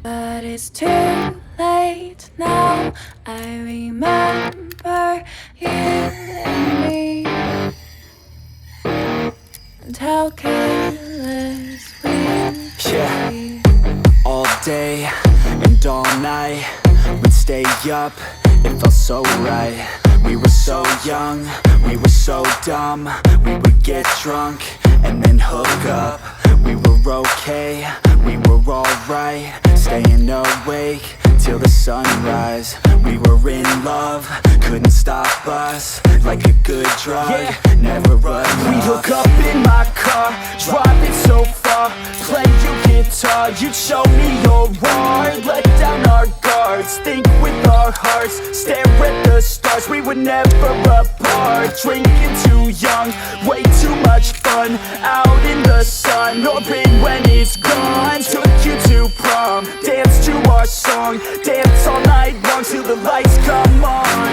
But it's too late now. I remember you and me, and how careless we could be. All day and all night, we'd stay up, it felt so right. We were so young, we were so dumb. We would get drunk and then hook up. We were okay, we were alright, staying awake till the sunrise. We were in love, couldn't stop us, like a good drug, never enough. We hook up in my car, driving so far, play your guitar, you'd show me your art. Let down our guards, think with our hearts, stare at the stars, we were never apart. Drinking too young, way too much fun, out in the sun, orbit when it's gone. Took you to prom, dance to our song, dance all night long till the lights come on.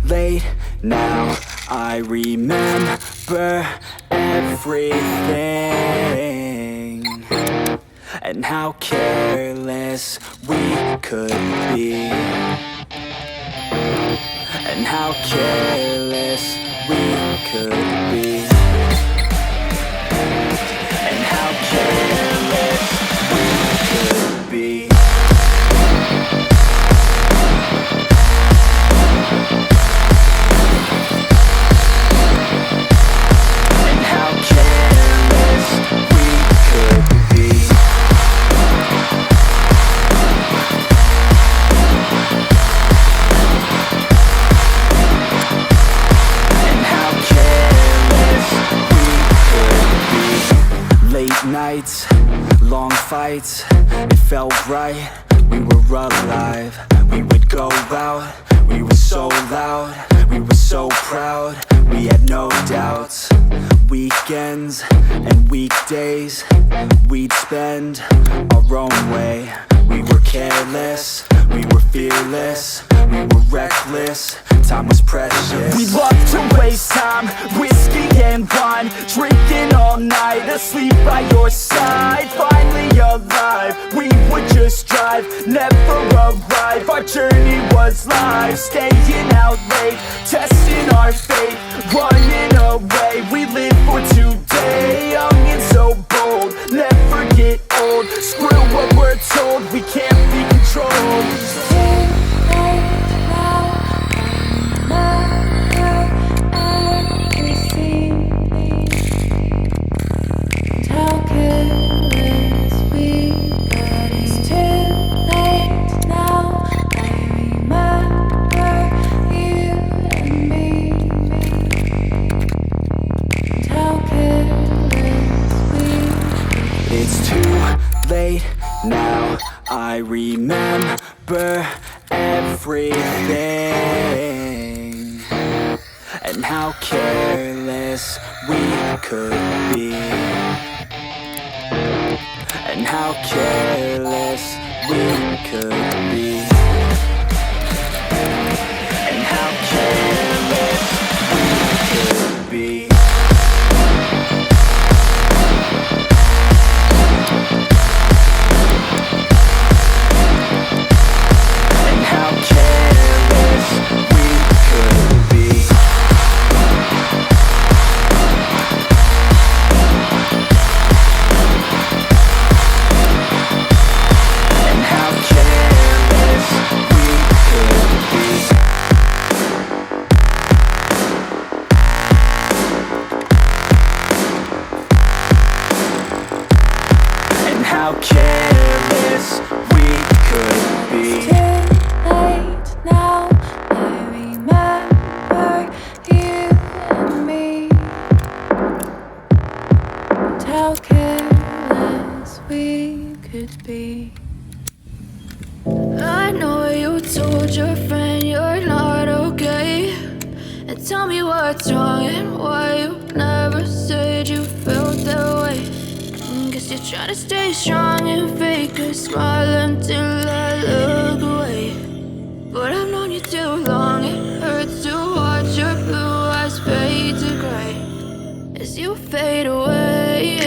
Late now, I remember everything, and how careless we could be, and how careless we could be, and how careless we could be. Nights, long fights, it felt right, we were alive. We would go out, we were so loud, we were so proud, we had no doubts. Weekends and weekdays, we'd spend our own way. We were careless, we were fearless, we were reckless, time was precious. We loved to waste time, whiskey and wine, drinking all night, asleep by your side. Finally alive, we would just drive, never arrive. Our journey was live, staying out late, testing our fate, running away. We live for today, young and so bold, never get old. Screw what we're told, we can't be controlled. Late now, I remember everything, and how careless we could be, and how careless we could be, and how careless we could be. How careless we could be. It's too late now, I remember you and me, and how careless we could be. I know you told your friend you're not Tell me what's wrong and why you never said you felt that way. Guess you're trying to stay strong and fake a smile until I look away. But I've known you too long, it hurts to watch your blue eyes fade to gray as you fade away,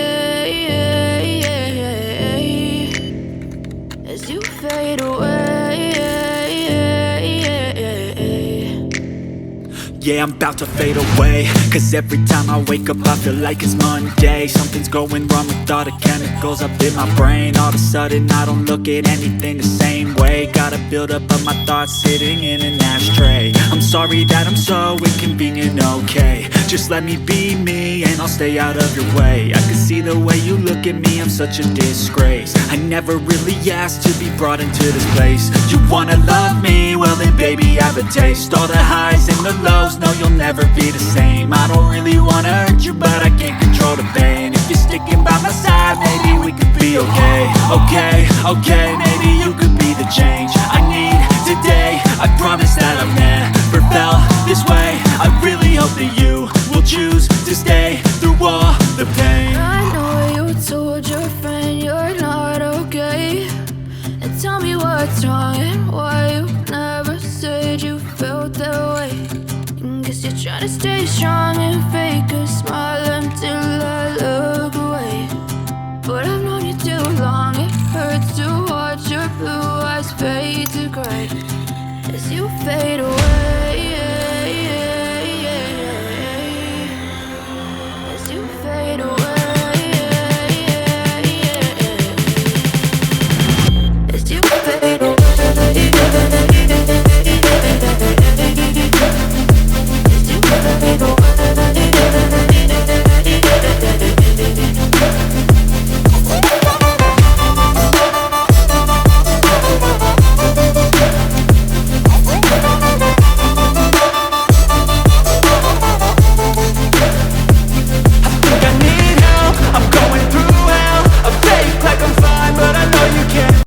as you fade away. Yeah, I'm about to fade away, cause every time I wake up I feel like it's Monday. Something's going wrong with all the chemicals up in my brain. All of a sudden I don't look at anything the same way. Gotta build up of my thoughts sitting in an ashtray. I'm sorry that I'm so inconvenient, okay. Just let me be me and I'll stay out of your way. I can see the way you look at me, I'm such a disgrace. I never really asked to be brought into this place. You wanna love me? Well then baby I have a taste. All the highs and the lows, no you'll never be the same. I don't really wanna hurt you but I can't control the pain. If you're sticking by my side maybe we could be okay. Okay, maybe you could be the change I need today. I promise that I've never felt this way. I really hope that you will choose to stay through all the pain. I know you told your friend you're not okay, and tell me what's wrong and why you never said you felt that way. Guess you're trying to stay strong and fake a smile until I look